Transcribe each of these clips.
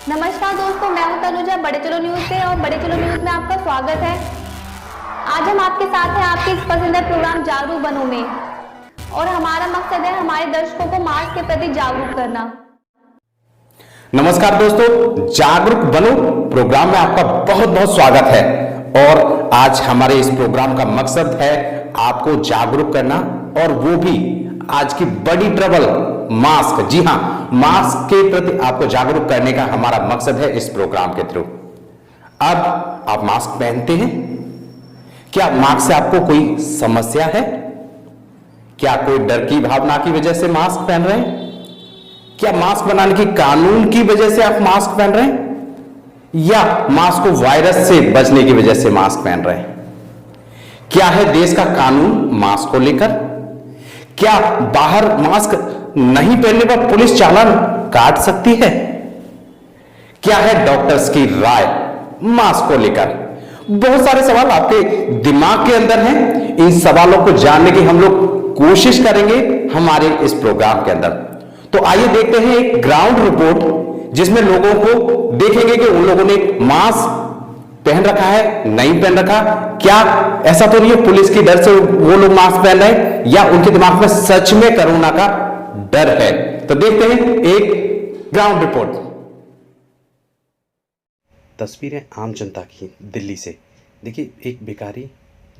नमस्कार दोस्तों, मैं हूं तनुजा बड़े चलो न्यूज से और बड़े चलो न्यूज में आपका स्वागत है। आज हम आपके साथ हैं आपके इस पसंदीदा प्रोग्राम जागरूक बनो में, और हमारा मकसद है हमारे दर्शकों को मास्क के प्रति जागरूक करना। नमस्कार दोस्तों, जागरूक बनो प्रोग्राम में आपका बहुत बहुत स्वागत है। और आज हमारे इस प्रोग्राम का मकसद है आपको जागरूक करना, और वो भी आज की बड़ी ट्रबल मास्क। जी हां, मास्क के प्रति आपको जागरूक करने का हमारा मकसद है इस प्रोग्राम के थ्रू। अब आप मास्क पहनते हैं क्या? मास्क से आपको कोई समस्या है क्या? कोई डर की भावना की वजह से मास्क पहन रहे हैं क्या? मास्क बनाने की कानून की वजह से आप मास्क पहन रहे हैं, या मास्क को वायरस से बचने की वजह से मास्क पहन रहे हैं? क्या है देश का कानून मास्क को लेकर? क्या बाहर मास्क नहीं पहनने पर पुलिस चालान काट सकती है? क्या है डॉक्टर्स की राय मास्क को लेकर? बहुत सारे सवाल आपके दिमाग के अंदर हैं। इन सवालों को जानने की हम लोग कोशिश करेंगे हमारे इस प्रोग्राम के अंदर। तो आइए देखते हैं एक ग्राउंड रिपोर्ट, जिसमें लोगों को देखेंगे कि उन लोगों ने मास्क पहन रखा है, नहीं पहन रखा। क्या ऐसा तो नहीं है पुलिस की डर से वो लोग मास्क पहन रहे हैं, या उनके दिमाग में सच में कोरोना का डर है? तो देखते हैं एक ग्राउंड रिपोर्ट। तस्वीरें आम जनता की दिल्ली से। देखिए, एक भिखारी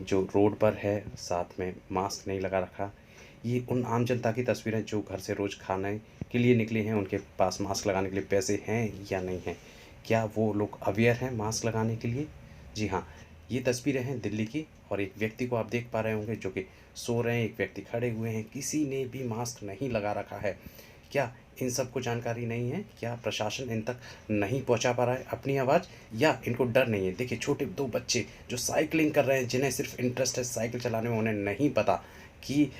जो रोड पर है, साथ में मास्क नहीं लगा रखा। ये उन आम जनता की तस्वीरें जो घर से रोज़ खाने के लिए निकले हैं। उनके पास मास्क लगाने के लिए पैसे हैं या नहीं हैं? क्या वो लोग अवेयर हैं मास्क लगाने के लिए? जी हाँ, ये तस्वीरें हैं दिल्ली की, और एक व्यक्ति को आप देख पा रहे होंगे जो कि सो रहे हैं, एक व्यक्ति खड़े हुए हैं। किसी ने भी मास्क नहीं लगा रखा है। क्या इन सबको जानकारी नहीं है? क्या प्रशासन इन तक नहीं पहुंचा पा रहा है अपनी आवाज़, या इनको डर नहीं है? देखिए, छोटे दो बच्चे जो साइकिलिंग कर रहे हैं, जिन्हें सिर्फ इंटरेस्ट है साइकिल चलाने में, उन्हें नहीं पता कि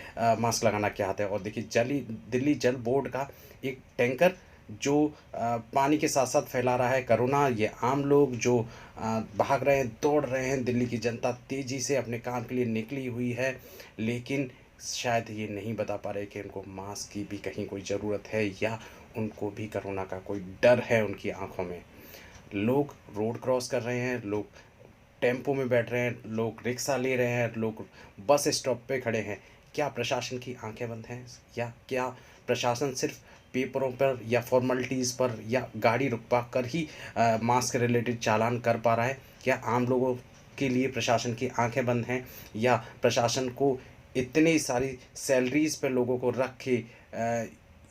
मास्क लगाना क्या आता है। और देखिए, दिल्ली जल बोर्ड का एक टैंकर जो पानी के साथ साथ फैला रहा है कोरोना। ये आम लोग जो भाग रहे हैं, दौड़ रहे हैं, दिल्ली की जनता तेज़ी से अपने काम के लिए निकली हुई है, लेकिन शायद ये नहीं बता पा रहे कि उनको मास्क की भी कहीं कोई ज़रूरत है, या उनको भी कोरोना का कोई डर है उनकी आंखों में। लोग रोड क्रॉस कर रहे हैं, लोग टेम्पो में बैठ रहे हैं, लोग रिक्शा ले रहे हैं, लोग बस स्टॉप पे खड़े हैं। क्या प्रशासन की आंखें बंद हैं, या क्या प्रशासन सिर्फ पेपरों पर या फॉर्मेलिटीज़ पर या गाड़ी रुकवा कर ही मास्क रिलेटेड चालान कर पा रहा है? क्या आम लोगों के लिए प्रशासन की आंखें बंद हैं, या प्रशासन को इतनी सारी सैलरीज़ पर लोगों को रख के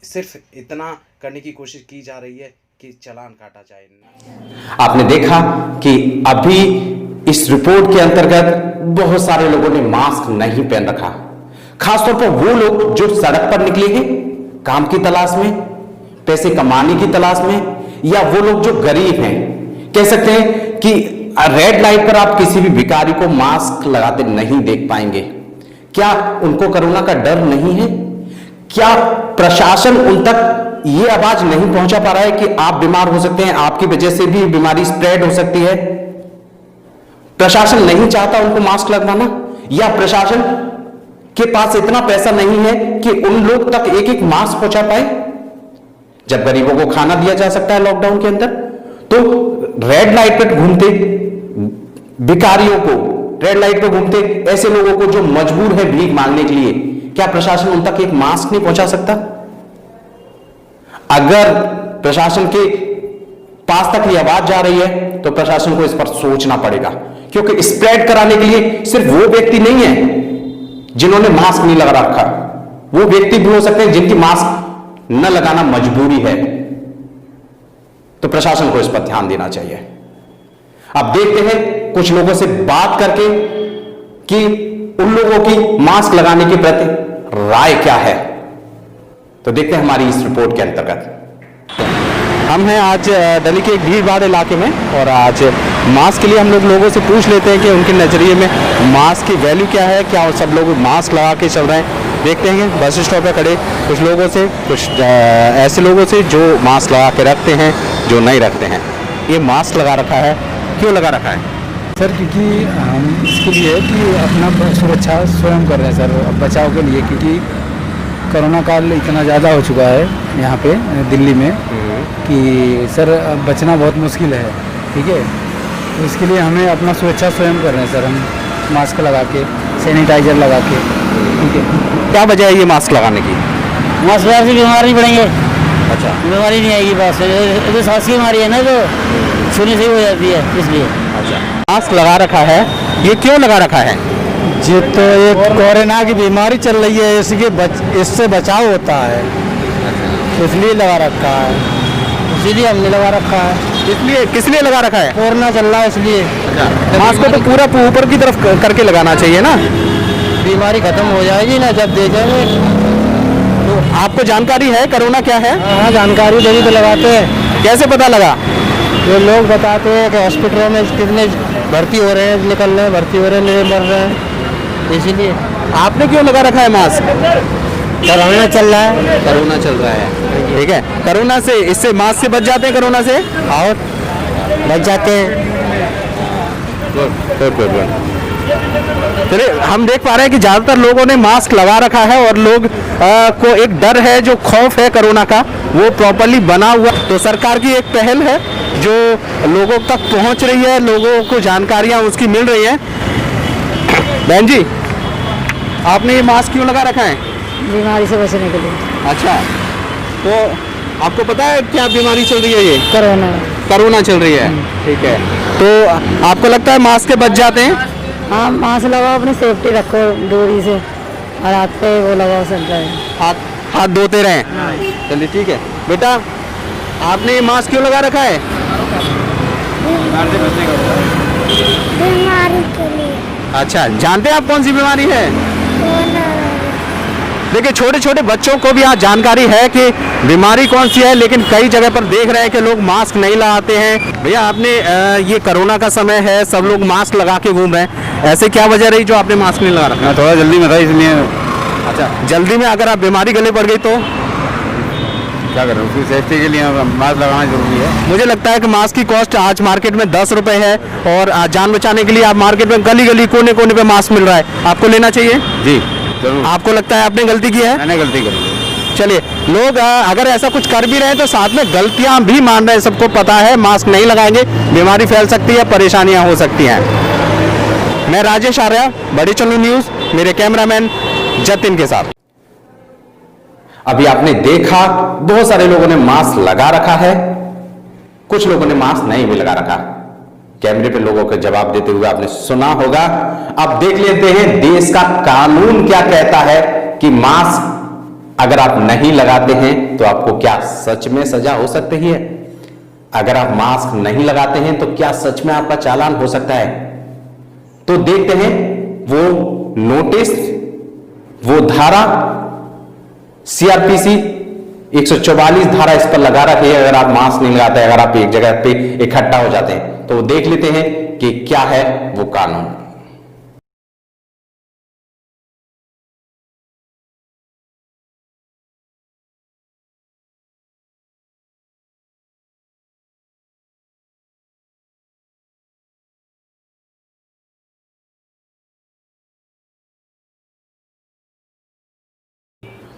सिर्फ इतना करने की कोशिश की जा रही है कि चालान काटा जाए? आपने देखा कि अभी इस रिपोर्ट के अंतर्गत बहुत सारे लोगों ने मास्क नहीं पहन रखा। खासतौर पर वो लोग जो सड़क पर निकले हैं काम की तलाश में, पैसे कमाने की तलाश में, या वो लोग जो गरीब हैं। कह सकते हैं कि रेड लाइट पर आप किसी भी भिखारी को मास्क लगाते नहीं देख पाएंगे। क्या उनको कोरोना का डर नहीं है? क्या प्रशासन उन तक ये आवाज नहीं पहुंचा पा रहा है कि आप बीमार हो सकते हैं, आपकी वजह से भी बीमारी स्प्रेड हो सकती है? प्रशासन नहीं चाहता उनको मास्क लगवाना, या प्रशासन के पास इतना पैसा नहीं है कि उन लोग तक एक एक मास्क पहुंचा पाए? जब गरीबों को खाना दिया जा सकता है लॉकडाउन के अंदर, तो रेड लाइट पर घूमते भिखारियों को, रेड लाइट पर घूमते ऐसे लोगों को जो मजबूर है भीख मांगने के लिए, क्या प्रशासन उन तक एक मास्क नहीं पहुंचा सकता? अगर प्रशासन के पास तक ये आवाज जा रही है तो प्रशासन को इस पर सोचना पड़ेगा, क्योंकि स्प्रेड कराने के लिए सिर्फ वो व्यक्ति नहीं है जिन्होंने मास्क नहीं लगा रखा। वो व्यक्ति भी हो सकते हैं जिनकी मास्क न लगाना मजबूरी है। तो प्रशासन को इस पर ध्यान देना चाहिए। अब देखते हैं कुछ लोगों से बात करके कि उन लोगों की मास्क लगाने के प्रति राय क्या है। तो देखते हैं हमारी इस रिपोर्ट के अंतर्गत। हम हैं आज दिल्ली के एक भीड़ भाड़ इलाके में, और आज मास्क के लिए हम लोगों से पूछ लेते हैं कि उनके नज़रिए में मास्क की वैल्यू क्या है, क्या सब लोग मास्क लगा के चल रहे हैं। देखते हैं बस स्टॉप पे खड़े कुछ लोगों से, कुछ ऐसे लोगों से जो मास्क लगा के रखते हैं, जो नहीं रखते हैं। ये मास्क लगा रखा है, क्यों लगा रखा है सर? क्योंकि हम इसके लिए कि अपना सुरक्षा स्वयं कर रहे हैं सर, बचाव के लिए, क्योंकि कोरोना काल इतना ज़्यादा हो चुका है यहाँ पे दिल्ली में, कि सर अब बचना बहुत मुश्किल है, ठीक है। तो इसके लिए हमें अपना सुरक्षा स्वयं कर रहे हैं सर, हम मास्क लगा के, सैनिटाइजर लगा के, ठीक है। क्या वजह है ये मास्क लगाने की? मास्क लगाने से बीमार नहीं पड़ेंगे, अच्छा, बीमारी नहीं आएगी। बस जो सांस की बीमारी है ना, जो छूने से ही हो जाती है, इसलिए। अच्छा, मास्क लगा रखा है, ये क्यों लगा रखा है? ये तो एक कोरोना की बीमारी चल रही है, इससे बचाव होता है, इसलिए लगा रखा है, इसीलिए हमने लगा रखा है। इसलिए किस लिए लगा रखा है? कोरोना चल रहा है इसलिए। मास्क को तो पूरा ऊपर की तरफ करके लगाना चाहिए ना, बीमारी खत्म हो जाएगी ना जब दे जाएंगे। तो आपको जानकारी है कोरोना क्या है? हाँ, जानकारी देनी तो लगाते हैं। कैसे पता लगा? ये लोग बताते हैं कि हॉस्पिटलों में कितने भर्ती हो रहे हैं, निकल रहे हैं, भर्ती हो रहे हैं, मर रहे हैं, इसीलिए। आपने क्यों लगा रखा है मास्क? कोरोना चल रहा है। कोरोना चल रहा है, ठीक है। कोरोना से, इससे मास्क से बच जाते हैं कोरोना से, और बच जाते हैं। चलिए, हम देख पा रहे हैं कि ज़्यादातर लोगों ने मास्क लगा रखा है और लोग को एक डर है, जो खौफ है कोरोना का, वो प्रॉपर्ली बना हुआ। तो सरकार की एक पहल है जो लोगों तक पहुंच रही है, लोगों को जानकारियां उसकी मिल रही हैं। बहन जी, आपने ये मास्क क्यों लगा रखा है? बीमारी से बचने के लिए। अच्छा, तो आपको पता है क्या बीमारी चल रही है? ये कोरोना चल रही है, ठीक है। तो आपको लगता है मास्क के बच जाते हैं? हाँ, मास्क लगाओ, अपनी सेफ्टी रखो दूरी से, और हाथ पे वो लगाओ सैनिटाइजर, हाथ धोते रहें। चलिए, ठीक है। बेटा, आपने ये मास्क क्यों लगा रखा है? बीमारी के लिए। अच्छा, जानते हैं आप कौन सी बीमारी है? देखिए, छोटे छोटे बच्चों को भी आज जानकारी है कि बीमारी कौन सी है, लेकिन कई जगह पर देख रहे हैं कि लोग मास्क नहीं लगाते हैं। भैया, आपने ये कोरोना का समय है, सब लोग मास्क लगा के घूम रहे हैं, ऐसे क्या वजह रही जो आपने मास्क नहीं लगा रखा? थोड़ा जल्दी में था इसलिए। अच्छा, जल्दी में अगर आप बीमारी गले पड़ गई तो क्या करें, उसकी सेफ्टी के लिए मास्क लगाना जरूरी है। मुझे लगता है कि मास्क की कॉस्ट आज मार्केट में 10 रुपए है, और जान बचाने के लिए आप मार्केट में गली गली कोने कोने पे मास्क मिल रहा है, आपको लेना चाहिए। जी जरूर। आपको लगता है आपने गलती की है? मैंने गलती करी। चलिए, लोग अगर ऐसा कुछ कर भी रहे हैं तो साथ में गलतियां भी मान रहे हैं, सबको पता है मास्क नहीं लगाएंगे बीमारी फैल सकती है, परेशानियां हो सकती हैं। मैं राजेश आर्या, बड़े चलो न्यूज, मेरे कैमरामैन जतिन के साथ। अभी आपने देखा बहुत सारे लोगों ने मास्क लगा रखा है, कुछ लोगों ने मास्क नहीं भी लगा रखा। कैमरे पे लोगों के जवाब देते हुए आपने सुना होगा। अब देख लेते हैं देश का कानून क्या कहता है कि मास्क अगर आप नहीं लगाते हैं तो आपको क्या सच में सजा हो सकती है? अगर आप मास्क नहीं लगाते हैं तो क्या सच में आपका चालान हो सकता है? तो देखते हैं वो नोटिस, वो धारा, सीआरपीसी 144 धारा इस पर लगा रखी है। अगर आप मास्क नहीं लगाते, अगर आप एक जगह पे इकट्ठा हो जाते हैं, तो देख लेते हैं कि क्या है वो कानून।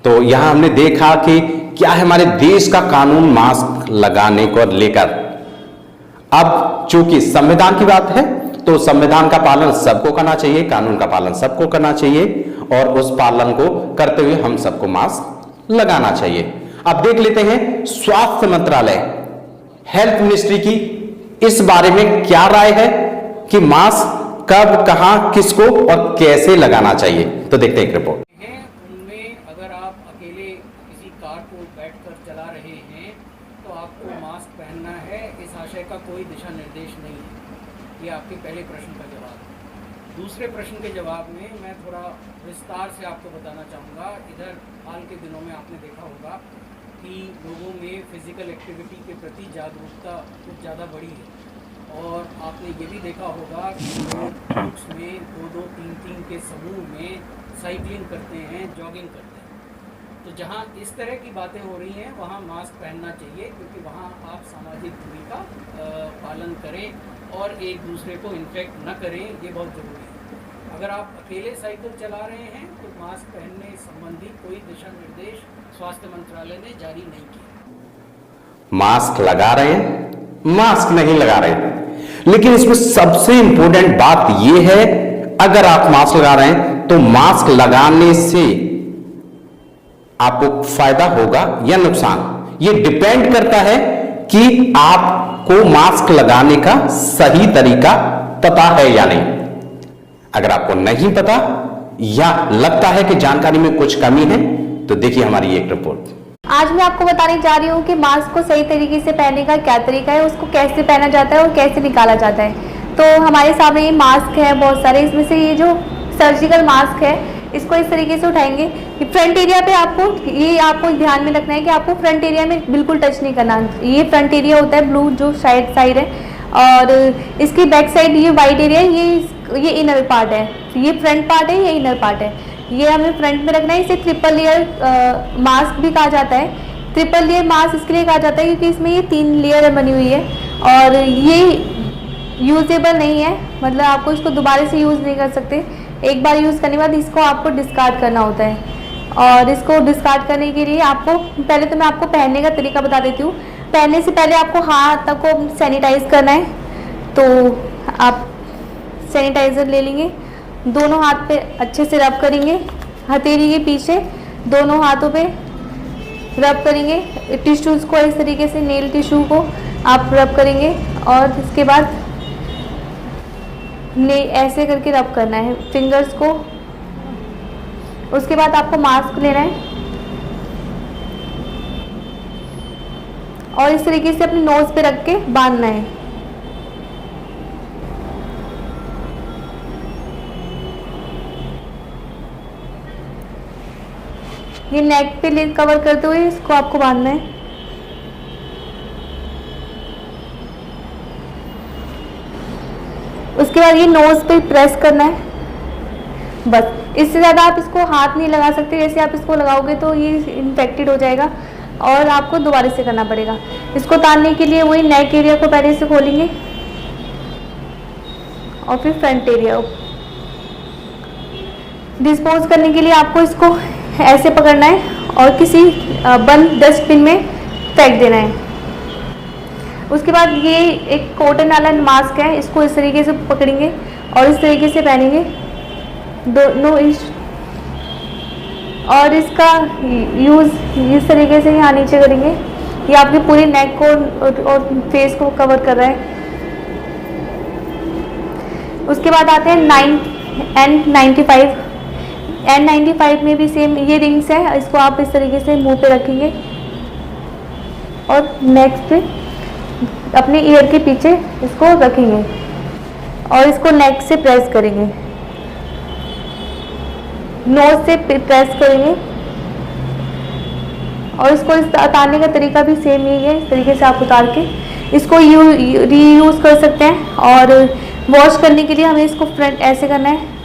तो यहां हमने देखा कि क्या है हमारे देश का कानून मास्क लगाने को लेकर। अब चूंकि संविधान की बात है तो संविधान का पालन सबको करना चाहिए, कानून का पालन सबको करना चाहिए, और उस पालन को करते हुए हम सबको मास्क लगाना चाहिए। अब देख लेते हैं स्वास्थ्य मंत्रालय, हेल्थ मिनिस्ट्री की इस बारे में क्या राय है कि मास्क कब, कहां, किसको और कैसे लगाना चाहिए। तो देखते हैं एक रिपोर्ट। अगर आप अकेले किसी कार को बैठकर चला रहे हैं तो आपको मास्क पहनना है, इस आशय का कोई दिशा निर्देश नहीं है। ये आपके पहले प्रश्न का जवाब है। दूसरे प्रश्न के जवाब में मैं थोड़ा विस्तार से आपको बताना चाहूँगा। इधर हाल के दिनों में आपने देखा होगा कि लोगों में फिजिकल एक्टिविटी के प्रति जागरूकता कुछ ज़्यादा बढ़ी है, और आपने ये भी देखा होगा कि लोग ग्रुप्स में 2-2, 3-3 के समूह में साइकिलिंग करते हैं, जॉगिंग करते हैं। तो जहाँ इस तरह की बातें हो रही हैं वहाँ मास्क पहनना चाहिए, क्योंकि वहाँ आप सामाजिक दूरी का पालन करें और एक दूसरे को इन्फेक्ट न करें, ये बहुत ज़रूरी है। अगर आप अकेले साइकिल चला रहे हैं तो मास्क पहनने संबंधी कोई दिशा निर्देश स्वास्थ्य मंत्रालय ने जारी नहीं किया। मास्क लगा रहे हैं, मास्क नहीं लगा रहे हैं। लेकिन इसमें सबसे इंपॉर्टेंट बात यह है, अगर आप मास्क लगा रहे हैं तो मास्क लगाने से आपको फायदा होगा या नुकसान, यह डिपेंड करता है कि आपको मास्क लगाने का सही तरीका पता है या नहीं। अगर आपको नहीं पता या लगता है कि जानकारी में कुछ कमी है तो देखिए हमारी एक रिपोर्ट। आज मैं आपको बताने जा रही हूँ कि मास्क को सही तरीके से पहनने का क्या तरीका है, उसको कैसे पहना जाता है और कैसे निकाला जाता है। तो हमारे सामने ये मास्क है बहुत सारे, इसमें से ये जो सर्जिकल मास्क है इसको इस तरीके से उठाएंगे। फ्रंट एरिया पे आपको ध्यान में रखना है कि आपको फ्रंट एरिया में बिल्कुल टच नहीं करना। ये फ्रंट एरिया होता है ब्लू जो साइड है, और इसकी बैक साइड ये वाइट एरिया ये इनर पार्ट है। ये फ्रंट पार्ट है, ये इनर पार्ट है, ये हमें फ्रंट में रखना है। इसे ट्रिपल लेयर मास्क भी कहा जाता है। ट्रिपल लेयर मास्क इसके लिए कहा जाता है क्योंकि इसमें ये 3 लेयर बनी हुई है और ये यूजेबल नहीं है, मतलब आपको इसको दोबारा से यूज़ नहीं कर सकते। एक बार यूज़ करने के बाद इसको आपको डिस्कार्ड करना होता है, और इसको डिस्कार्ड करने के लिए आपको पहले तो मैं आपको पहनने का तरीका बता देती हूँ। पहनने से पहले आपको हाथ को सैनिटाइज करना है, तो आप सैनिटाइज़र ले लेंगे, दोनों हाथ पे अच्छे से रब करेंगे, हथेली के पीछे दोनों हाथों पे रब करेंगे। टिश्यूज़ को इस तरीके से नेल टिश्यू को आप रब करेंगे और इसके बाद ऐसे करके रब करना है फिंगर्स को। उसके बाद आपको मास्क लेना है और इस तरीके से अपने नोज पे रख के बांधना है। ये नेक पे लेग कवर करते हुए इसको आपको बांधना है। उसके बाद ये नोज पे प्रेस करना है, बस। इससे ज़्यादा आप इसको हाथ नहीं लगा सकते, जैसे आप इसको लगाओगे तो ये इन्फेक्टेड हो जाएगा और आपको दोबारा से करना पड़ेगा। इसको उतारने के लिए वही नेक एरिया को पहले से खोलेंगे और फिर फ्रंट एरिया डिस्पोज करने के लिए आपको इसको ऐसे पकड़ना है और किसी बंद डस्टबिन में फेंक देना है। उसके बाद ये एक कॉटन वाला मास्क है, इसको इस तरीके से पकड़ेंगे और इस तरीके से पहनेंगे दोनों इंच, और इसका यूज़ इस तरीके से यहाँ नीचे करेंगे। ये आपके पूरे नेक को और फेस को कवर कर रहा है। उसके बाद आते हैं N95। N95 में भी सेम ये रिंग्स है, इसको आप इस तरीके से मुंह पे रखेंगे और नेक पे अपने ईयर के पीछे इसको रखेंगे और इसको नेक से प्रेस करेंगे, नोज से प्रेस करेंगे। और इसको उतारने का तरीका भी सेम यही है, इस तरीके से आप उतार के इसको रीयूज़ कर सकते हैं। और वॉश करने के लिए हमें इसको फ्रंट ऐसे करना है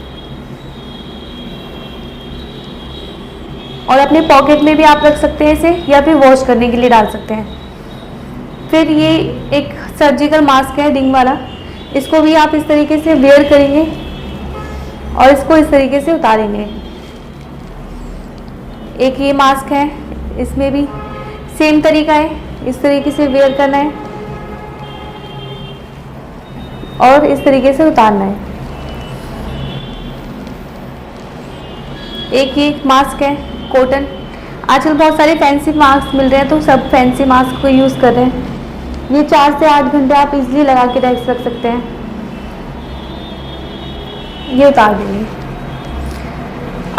और अपने पॉकेट में भी आप रख सकते हैं इसे, या फिर वॉश करने के लिए डाल सकते हैं। फिर ये एक सर्जिकल मास्क है रिंग वाला, इसको भी आप इस तरीके से वेयर करेंगे और इसको इस तरीके से उतारेंगे। एक ये मास्क है, इसमें भी सेम तरीका है, इस तरीके से वेयर करना है और इस तरीके से उतारना है। एक ये मास्क है कॉटन, आजकल बहुत सारे फैंसी मास्क मिल रहे हैं तो सब फैंसी मास्क को यूज़ कर रहे हैं। ये 4 से 8 घंटे आप इजीली लगा के रख सकते हैं। ये उतार देंगे।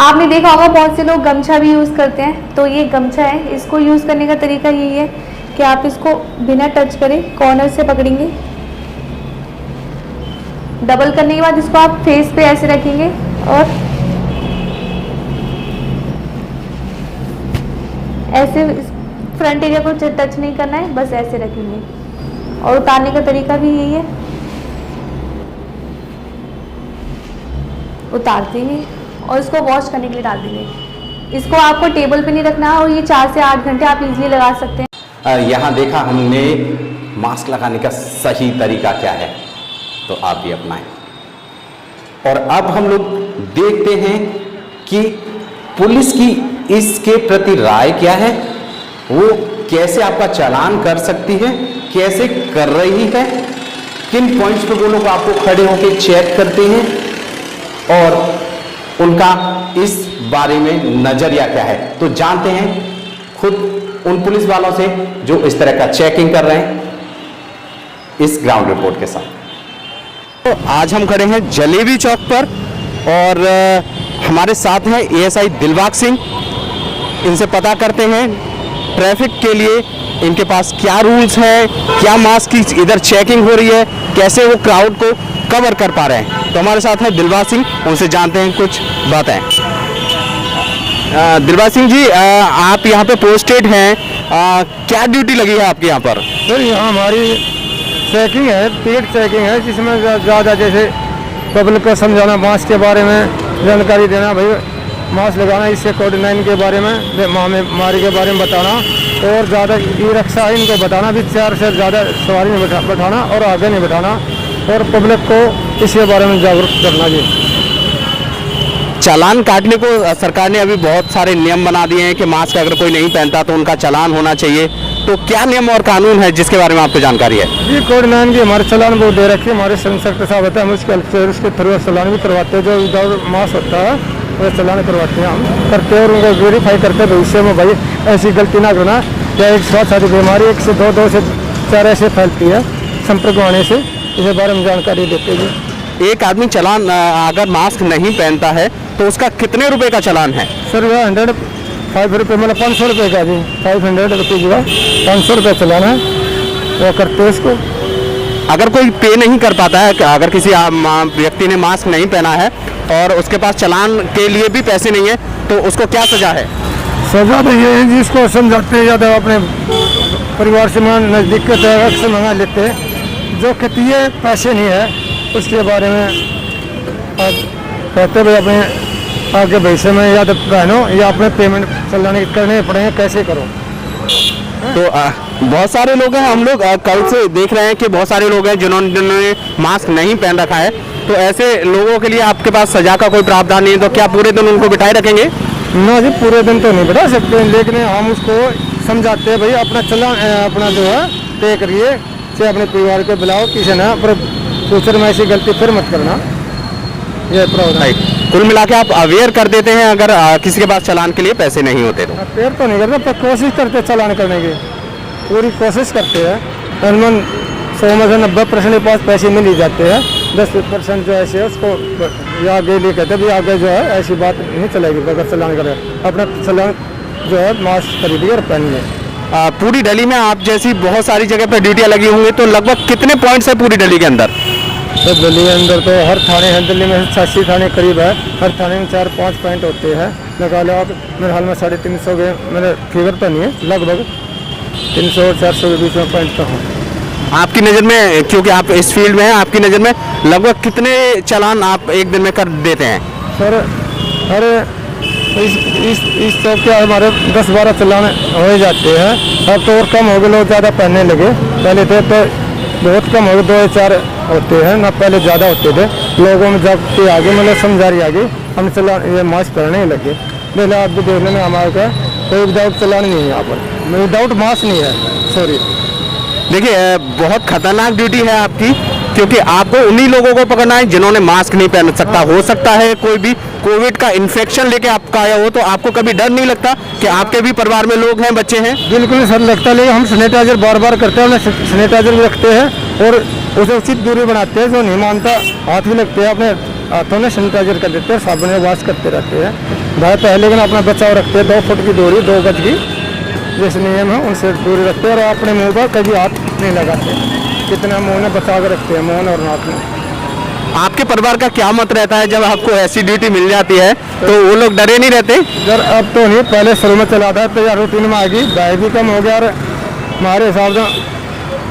आपने देखा होगा बहुत से लोग गमछा भी यूज़ करते हैं, तो ये गमछा है, इसको यूज़ करने का तरीका यही है कि आप इसको बिना टच करे कॉर्नर से पकड़ेंगे, डबल करने के बाद इसको आप फेस पे ऐसे रखेंगे और ऐसे फ्रंट एरिया को टच नहीं करना है, बस ऐसे रखेंगे। और उतारने का तरीका भी यही है, उतार देंगे और इसको वॉश करने के लिए डाल देंगे। इसको आपको टेबल पे नहीं रखना और ये 4 से 8 घंटे आप इजीली लगा सकते हैं। यहाँ देखा हमने मास्क लगाने का सही तरीका क्या है, तो आप भी अपनाएं। और अब हम लोग देखते हैं कि पुलिस की इसके प्रति राय क्या है, वो कैसे आपका चालान कर सकती है, कैसे कर रही है, किन पॉइंट्स पे वो लोग आपको खड़े होकर चेक करते हैं और उनका इस बारे में नजरिया क्या है। तो जानते हैं खुद उन पुलिस वालों से जो इस तरह का चेकिंग कर रहे हैं इस ग्राउंड रिपोर्ट के साथ। तो आज हम खड़े हैं जलेबी चौक पर और हमारे साथ हैं एएसआई दिलबाग सिंह। इनसे पता करते हैं ट्रैफिक के लिए इनके पास क्या रूल्स हैं, क्या मास्क की इधर चेकिंग हो रही है, कैसे वो क्राउड को कवर कर पा रहे हैं। तो हमारे साथ हैं दिलबाग सिंह, उनसे जानते हैं कुछ बातें। दिलबाग सिंह जी, आप यहाँ पे पोस्टेड हैं, क्या ड्यूटी लगी है आपके यहाँ पर? सर यहाँ हमारी चेकिंग है, पेड चेकिंग है, जिसमें ज़्यादा जैसे पब्लिक को समझाना, मास्क के बारे में जानकारी देना, भाई मास्क लगाना, इससे कोविड-19 के बारे में, महामारी के बारे में बताना, और ज़्यादा ई रिक्शा है इनको बताना भी 4 से ज़्यादा सवारी नहीं बैठाना और आगे नहीं बैठाना, और पब्लिक को इसके बारे में जागरूक करना जी। चालान काटने को सरकार ने अभी बहुत सारे नियम बना दिए हैं कि मास्क अगर कोई नहीं पहनता तो उनका चालान होना चाहिए। तो क्या नियम और कानून है जिसके बारे में आपको जानकारी है? जी कोविड-19 की हमारे चालान वो दे रखी है, हमारे इंस्पेक्टर साहब होते हैं, हम उसके थ्रू चालान भी करवाते हैं। जो विदाउट मास्क होता है वो चालान करवाते हैं, हम करते हैं और उनको वेरीफाई करते हैं भविष्य में भाई ऐसी गलती ना करना। क्या एक स्वास्थ्य सारी बीमारी 1 से 2 से 4 ऐसे फैलती है संपर्क आने से, इसके बारे में जानकारी देते हैं। एक आदमी चालान अगर मास्क नहीं पहनता है तो उसका कितने रुपए का चालान है? सर वह 105 रुपये, मतलब 500 रुपये का जी, 500 रुपये जो 500 रुपये चलाना है वो करते हैं उसको। अगर कोई पे नहीं कर पाता है, अगर किसी व्यक्ति ने मास्क नहीं पहना है और उसके पास चालान के लिए भी पैसे नहीं है, तो उसको क्या सजा है? सजा तो ये है जिसको समझाते हैं या तो अपने परिवार से नज़दीक के तरह से मंगा लेते हैं। जो कितने पैसे नहीं है उसके बारे में कहते भाई अपने आगे भविष्य में या तो पहनो या अपने पेमेंट चलाने करने पड़ेंगे, कैसे करो। तो बहुत सारे लोग हैं, हम लोग कल से देख रहे हैं कि बहुत सारे लोग हैं जिन्होंने मास्क नहीं पहन रखा है। तो ऐसे लोगों के लिए आपके पास सजा का कोई प्रावधान नहीं है, तो क्या पूरे दिन उनको बिठाए रखेंगे? ना जी पूरे दिन तो नहीं बिठा सकते, लेकिन हम उसको समझाते हैं भाई अपना चालान अपना जो है तय करिए, चाहे अपने परिवार को बुलाओ, किसी ना पर फ्यूचर में ऐसी गलती फिर मत करना, ये प्रावधान। कुल मिला के आप अवेयर कर देते हैं अगर किसी के पास चालान के लिए पैसे नहीं होते तो? पेड़ तो नहीं करते पर कोशिश करते चालान करने की, पूरी कोशिश करते हैं। तकरीबन 100 में से 90% के पास पैसे मिल ही जाते हैं, 10% जो ऐसे है उसको या आगे लिए कहते भी आगे जो है ऐसी बात नहीं चलेगी अगर चालान करें, अपना चालान जो है मास्क खरीदिए और पहन लें। पूरी दिल्ली में आप जैसी बहुत सारी जगह पर ड्यूटियाँ लगी होंगी, तो लगभग कितने पॉइंट्स है पूरी दिल्ली के अंदर? तो दिल्ली के अंदर तो हर थाने है, दिल्ली में 86 थाने करीब है, हर थाने में 4-5 पॉइंट होते हैं। लगा लो आप, मेरे हाल में 350 के मेरे फिगर तो नहीं है, लगभग 300 और 400 के बीच में पॉइंट तो हैं। आपकी नज़र में, क्योंकि आप इस फील्ड में हैं, आपकी नज़र में लगभग कितने चालान आप एक दिन में कर देते हैं? सर अरे इस चौक के हमारे 10-12 चालान हो ही जाते हैं। अब तो और कम हो गए, लोग ज़्यादा पहनने लगे, पहले थे तो बहुत कम हो गए, 2-4 होते हैं ना, पहले ज़्यादा होते थे। लोगों में जब के आगे मतलब समझदारी आ गई, हम चालान ये मास्क पहनने लगे। पहले आप भी देख लेना हमारे का कोई विदाउट चालान नहीं है, यहाँ पर विदाउट मास्क नहीं है, सॉरी। देखिए बहुत खतरनाक ड्यूटी है आपकी, क्योंकि आपको उन्हीं लोगों को पकड़ना है जिन्होंने मास्क नहीं पहन सकता। हो सकता है कोई भी कोविड का इन्फेक्शन लेके आपका आया हो, तो आपको कभी डर नहीं लगता कि आपके भी परिवार में लोग हैं, बच्चे हैं? बिल्कुल सर लगता है, लेकिन हम सैनिटाइजर बार करते हैं, सैनिटाइजर भी रखते हैं और उसे उचित दूरी बनाते हैं। जो नहीं मानता हाथ भी लगते हैं, अपने हाथों में सैनिटाइजर कर देते हैं, साबुन में वॉश करते रहते हैं। बहुत है, लेकिन अपना बचाव रखते हैं, 2 फुट की दूरी, 2 गज की जैसे नियम है उनसे दूरी रखते हैं, और अपने मुँह पर कभी हाथ नहीं लगाते, कितना मुँह में बचा कर रखते हैं, मुँह और नाक में। आपके परिवार का क्या मत रहता है जब आपको ऐसी ड्यूटी मिल जाती है, तो वो लोग डरे नहीं रहते? यार अब तो नहीं, पहले शुरू में चला था तो यार रूटीन में आ गई, भय भी कम हो गया, और हमारे हिसाब से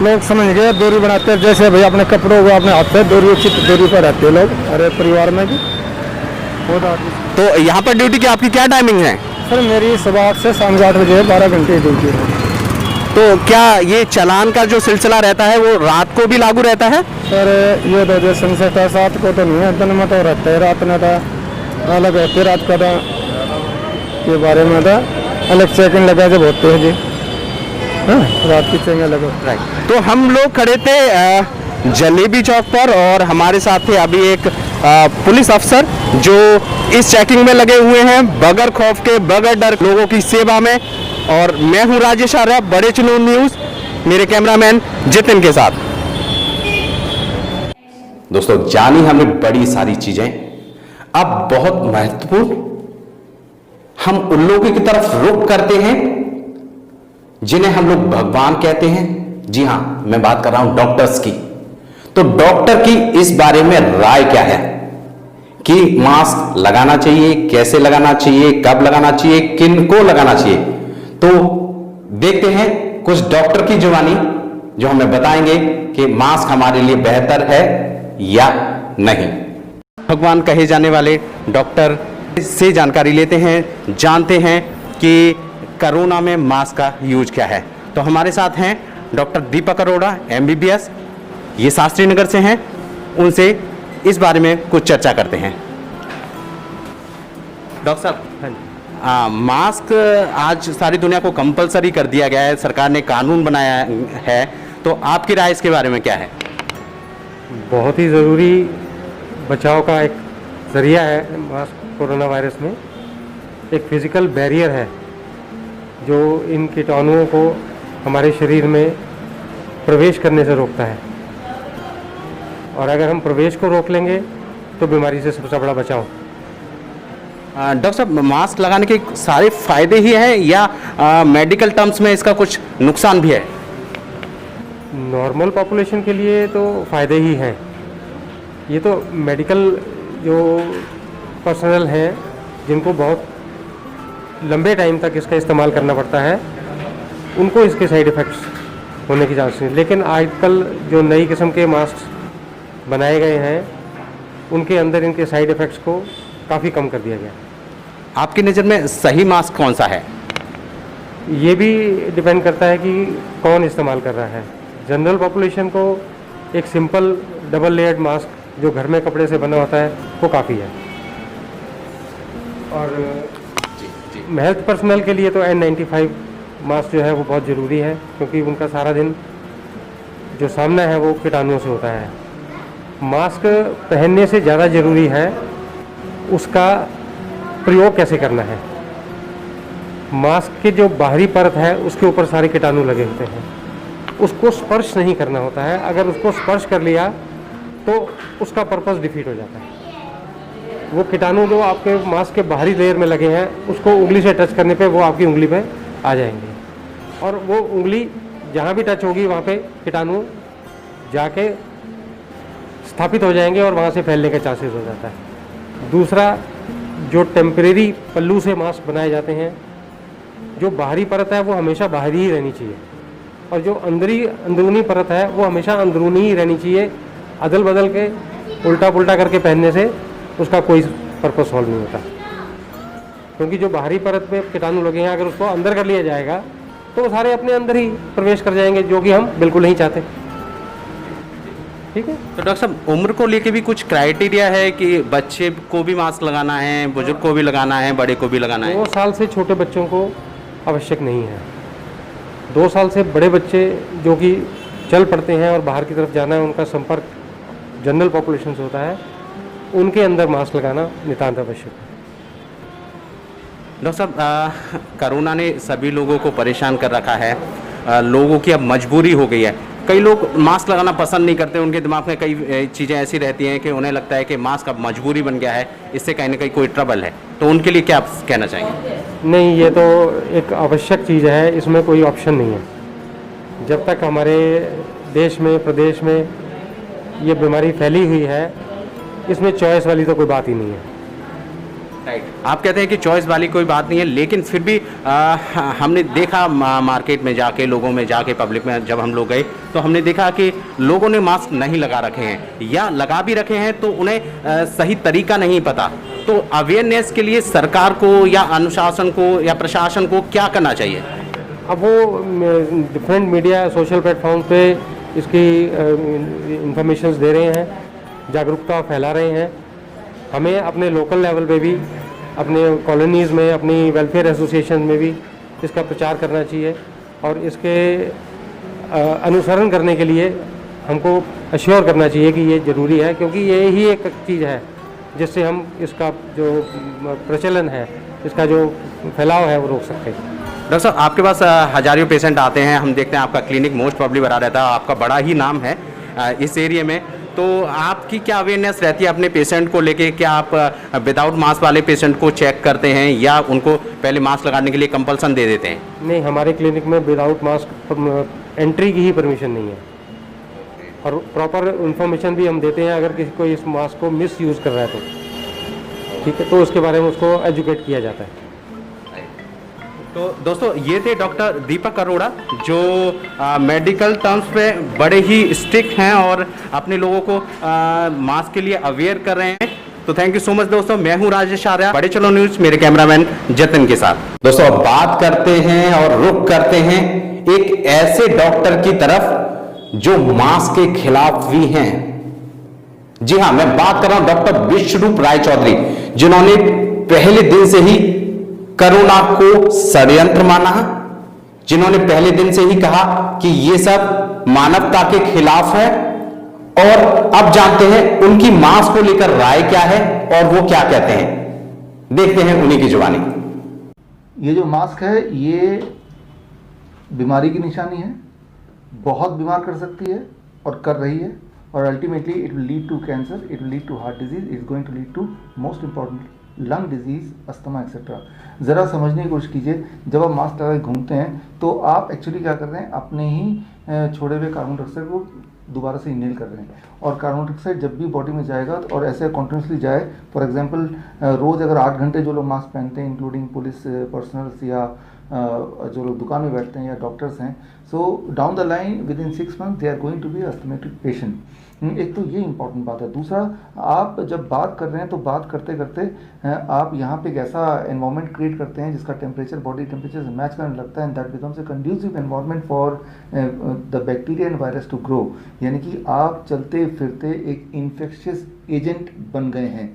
लोग समझ गए, दूरी बनाते हैं। जैसे भाई अपने कपड़ों को अपने हाथ से दूरी, उचित दूरी पर रहते हैं लोग, अरे परिवार में भी बहुत आदमी। तो यहाँ पर ड्यूटी की आपकी क्या टाइमिंग है? सर मेरी सुबह 8 से शाम 8 बजे 12 घंटे ड्यूटी है। तो क्या ये चालान का जो सिलसिला रहता है वो रात को भी लागू रहता है? सर ये तो जो सनसेट है 7 को तो नहीं है, दिन में तो रहता है, रात में था अलग होती है, रात का था के बारे में था अलग चेकिंग लगा जब होते हैं जी। हाँ, रात की चंगा लगा। राइट। तो हम लोग खड़े थे जलेबी चौक पर और हमारे साथ थे अभी एक पुलिस अफसर जो इस चेकिंग में लगे हुए हैं बगैर खौफ के बगैर डर लोगों की सेवा में। और मैं हूं राजेश आर्य, बड़े चुनाव न्यूज़, मेरे कैमरामैन जितिन के साथ। दोस्तों जानी हमने बड़ी सारी चीजें, अब बहुत महत्वपूर्ण हम उन लोगों की तरफ रुख करते हैं जिन्हें हम लोग भगवान कहते हैं। जी हां, मैं बात कर रहा हूं डॉक्टर्स की। तो डॉक्टर की इस बारे में राय क्या है कि मास्क लगाना चाहिए, कैसे लगाना चाहिए, कब लगाना चाहिए, किन को लगाना चाहिए। तो देखते हैं कुछ डॉक्टर की जुबानी जो हमें बताएंगे कि मास्क हमारे लिए बेहतर है या नहीं। भगवान कहे जाने वाले डॉक्टर से जानकारी लेते हैं, जानते हैं कि कोरोना में मास्क का यूज क्या है। तो हमारे साथ हैं डॉक्टर दीपक अरोड़ा, MBBS, ये शास्त्री नगर से हैं। उनसे इस बारे में कुछ चर्चा करते हैं। डॉक्टर साहब, मास्क आज सारी दुनिया को कंपलसरी कर दिया गया है, सरकार ने कानून बनाया है, तो आपकी राय इसके बारे में क्या है? बहुत ही ज़रूरी बचाव का एक ज़रिया है मास्क। कोरोना वायरस में एक फिज़िकल बैरियर है जो इन कीटाणुओं को हमारे शरीर में प्रवेश करने से रोकता है, और अगर हम प्रवेश को रोक लेंगे तो बीमारी से सबसे बड़ा बचाव। डॉक्टर साहब, मास्क लगाने के सारे फायदे ही हैं या मेडिकल टर्म्स में इसका कुछ नुकसान भी है? नॉर्मल पॉपुलेशन के लिए तो फ़ायदे ही हैं। ये तो मेडिकल जो पर्सनल हैं जिनको बहुत लंबे टाइम तक इसका इस्तेमाल करना पड़ता है, उनको इसके साइड इफ़ेक्ट्स होने की चांस नहीं। लेकिन आजकल जो नई किस्म के मास्क बनाए गए हैं उनके अंदर इनके साइड इफ़ेक्ट्स को काफ़ी कम कर दिया गया। आपकी नज़र में सही मास्क कौन सा है? ये भी डिपेंड करता है कि कौन इस्तेमाल कर रहा है। जनरल पॉपुलेशन को एक सिंपल डबल लेयर्ड मास्क जो घर में कपड़े से बना होता है वो काफ़ी है। और हेल्थ पर्सनल के लिए तो N95 मास्क जो है वो बहुत ज़रूरी है, क्योंकि उनका सारा दिन जो सामना है वो कीटाणुओं से होता है। मास्क पहनने से ज़्यादा ज़रूरी है उसका प्रयोग कैसे करना है। मास्क के जो बाहरी परत है उसके ऊपर सारे कीटाणु लगे होते हैं, उसको स्पर्श नहीं करना होता है। अगर उसको स्पर्श कर लिया तो उसका पर्पस डिफीट हो जाता है। वो कीटाणु जो आपके मास्क के बाहरी लेयर में लगे हैं उसको उंगली से टच करने पे वो आपकी उंगली पे आ जाएंगे, और वो उंगली जहाँ भी टच होगी वहाँ पे कीटाणु जाके स्थापित हो जाएंगे और वहाँ से फैलने का चांसेस हो जाता है। दूसरा, जो टेम्परेरी पल्लू से मास्क बनाए जाते हैं, जो बाहरी परत है वो हमेशा बाहरी ही रहनी चाहिए, और जो अंदरूनी परत है वो हमेशा अंदरूनी ही रहनी चाहिए। अदल बदल के उल्टा पुल्टा करके पहनने से उसका कोई पर्पस सॉल्व नहीं होता, क्योंकि जो बाहरी परत पे कीटाणु लगे हैं अगर उसको अंदर कर लिया जाएगा तो वो सारे अपने अंदर ही प्रवेश कर जाएंगे, जो कि हम बिल्कुल नहीं चाहते। ठीक है। तो डॉक्टर साहब, उम्र को लेके भी कुछ क्राइटेरिया है कि बच्चे को भी मास्क लगाना है, बुजुर्ग को भी लगाना है, बड़े को भी लगाना है? 2 साल से छोटे बच्चों को आवश्यक नहीं है। 2 साल से बड़े बच्चे जो कि चल पड़ते हैं और बाहर की तरफ जाना है, उनका संपर्क जनरल पॉपुलेशन से होता है, उनके अंदर मास्क लगाना नितांत आवश्यक है। डॉक्टर साहब, कोरोना ने सभी लोगों को परेशान कर रखा है, लोगों की अब मजबूरी हो गई है। कई लोग मास्क लगाना पसंद नहीं करते, उनके दिमाग में कई चीज़ें ऐसी रहती हैं कि उन्हें लगता है कि मास्क अब मजबूरी बन गया है, इससे कहीं ना कहीं कोई ट्रबल है। तो उनके लिए क्या आप कहना चाहेंगे? नहीं, ये तो एक आवश्यक चीज़ है, इसमें कोई ऑप्शन नहीं है। जब तक हमारे देश में, प्रदेश में ये बीमारी फैली हुई है, इसमें चॉइस वाली तो कोई बात ही नहीं है। राइट, आप कहते हैं कि चॉइस वाली कोई बात नहीं है, लेकिन फिर भी हमने देखा मार्केट में जाके, लोगों में जाके, पब्लिक में जब हम लोग गए तो हमने देखा कि लोगों ने मास्क नहीं लगा रखे हैं, या लगा भी रखे हैं तो उन्हें सही तरीका नहीं पता। तो अवेयरनेस के लिए सरकार को या अनुशासन को या प्रशासन को क्या करना चाहिए? अब वो डिफरेंट मीडिया, सोशल प्लेटफॉर्म पे इसकी इंफॉर्मेशंस दे रहे हैं, जागरूकता फैला रहे हैं। हमें अपने लोकल लेवल पे भी, अपने कॉलोनीज़ में, अपनी वेलफेयर एसोसिएशन में भी इसका प्रचार करना चाहिए, और इसके अनुसरण करने के लिए हमको अश्योर करना चाहिए कि ये ज़रूरी है, क्योंकि ये ही एक चीज़ है जिससे हम इसका जो प्रचलन है, इसका जो फैलाव है वो रोक सकते हैं। डॉक्टर साहब, आपके पास हजारों पेशेंट आते हैं, हम देखते हैं आपका क्लिनिक मोस्ट प्रॉब्ली भरा रहता है, आपका बड़ा ही नाम है इस एरिया में, तो आपकी क्या अवेयरनेस रहती है अपने पेशेंट को लेके? क्या आप विदाउट मास्क वाले पेशेंट को चेक करते हैं या उनको पहले मास्क लगाने के लिए कंपल्सन दे देते हैं? नहीं, हमारे क्लिनिक में विदाउट मास्क एंट्री की ही परमिशन नहीं है, और प्रॉपर इन्फॉर्मेशन भी हम देते हैं अगर किसी को इस मास्क को मिस यूज़ कर रहा है तो, ठीक है, तो उसके बारे में उसको एजुकेट किया जाता है। तो दोस्तों, ये थे डॉक्टर दीपक अरोड़ा, जो मेडिकल टर्म्स पे बड़े ही स्ट्रिक्ट हैं और अपने लोगों को मास्क के लिए अवेयर कर रहे हैं। तो थैंक यू सो मच दोस्तों, मैं हूं राजेश आर्या, बड़े चलो न्यूज़, मेरे कैमरामैन जतन के साथ। दोस्तों, अब बात करते हैं और रुख करते हैं एक ऐसे डॉक्टर की तरफ जो मास्क के खिलाफ भी हैं। जी हां, मैं बात कर रहा हूं डॉक्टर विश्वरूप राय चौधरी, जिन्होंने पहले दिन से ही कोरोना को षड्यंत्र माना, जिन्होंने पहले दिन से ही कहा कि ये सब मानवता के खिलाफ है। और अब जानते हैं उनकी मास्क को लेकर राय क्या है और वो क्या कहते हैं, देखते हैं उन्हीं की जुबानी। ये जो मास्क है ये बीमारी की निशानी है, बहुत बीमार कर सकती है और कर रही है, और ultimately it will lead to cancer, it will lead to heart disease, it is going to lead to most important lung disease, asthma etcetera. ज़रा समझने की कोशिश कीजिए, जब आप मास्क लगा के घूमते हैं तो आप एक्चुअली क्या कर रहे हैं, अपने ही छोड़े हुए कार्बन डाइऑक्साइड को दोबारा से इनहेल कर रहे हैं, और कार्बन डाइऑक्साइड जब भी बॉडी में जाएगा और ऐसे कॉन्टिन्यूसली जाए, फॉर एग्जांपल रोज़ अगर 8 घंटे जो लोग मास्क पहनते हैं, इंक्लूडिंग पुलिस पर्सनल्स या जो लोग दुकान में बैठते हैं या डॉक्टर्स हैं, so down the line within 6 month they are going to be asthmatic patient. एक तो ये इंपॉर्टेंट बात है। दूसरा, आप जब बात कर रहे हैं तो बात करते करते आप यहाँ पे एक ऐसा एनवायरनमेंट क्रिएट करते हैं जिसका टेम्परेचर बॉडी टेम्परेचर से मैच करने लगता है, and that becomes a conducive environment for the bacteria and virus to grow. यानी कि आप चलते फिरते एक इन्फेक्शियस एजेंट बन गए हैं।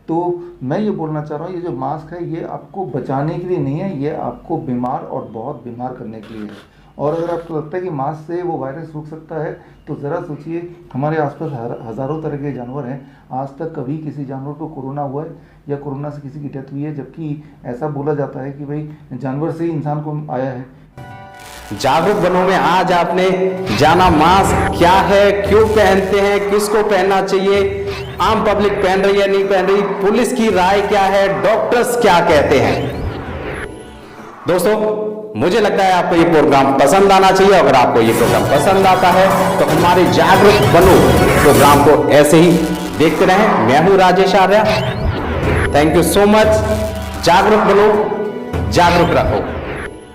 तो मैं ये बोलना चाह रहा हूँ, ये जो मास्क है ये आपको बचाने के लिए नहीं है, ये आपको बीमार और बहुत बीमार करने के लिए है। और अगर आपको लगता है कि मास्क से वो वायरस रुक सकता है, तो ज़रा सोचिए, हमारे आसपास हज़ारों तरह के जानवर हैं, आज तक कभी किसी जानवर को कोरोना हुआ है या कोरोना से किसी की डेथ हुई है, जबकि ऐसा बोला जाता है कि भाई जानवर से ही इंसान को आया है। जागरूक बनों में आज आपने जाना मास्क क्या है, क्यों पहनते हैं, किसको पहनना चाहिए, आम पब्लिक पहन रही है नहीं पहन रही, पुलिस की राय क्या है, डॉक्टर्स क्या कहते हैं। दोस्तों, मुझे लगता है आपको ये प्रोग्राम पसंद आना चाहिए। अगर आपको ये प्रोग्राम पसंद आता है तो हमारे जागरूक बनो प्रोग्राम को ऐसे ही देखते रहें। मैं हूं Rajesh Arya, thank you so much. जागरूक बनो, जागरूक रखो।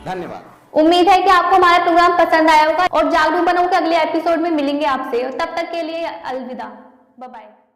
धन्यवाद। उम्मीद है कि आपको हमारा प्रोग्राम पसंद आया होगा, और जागरूक बनो के अगले एपिसोड में मिलेंगे आपसे। तब तक के लिए अलविदा, बाय बाय।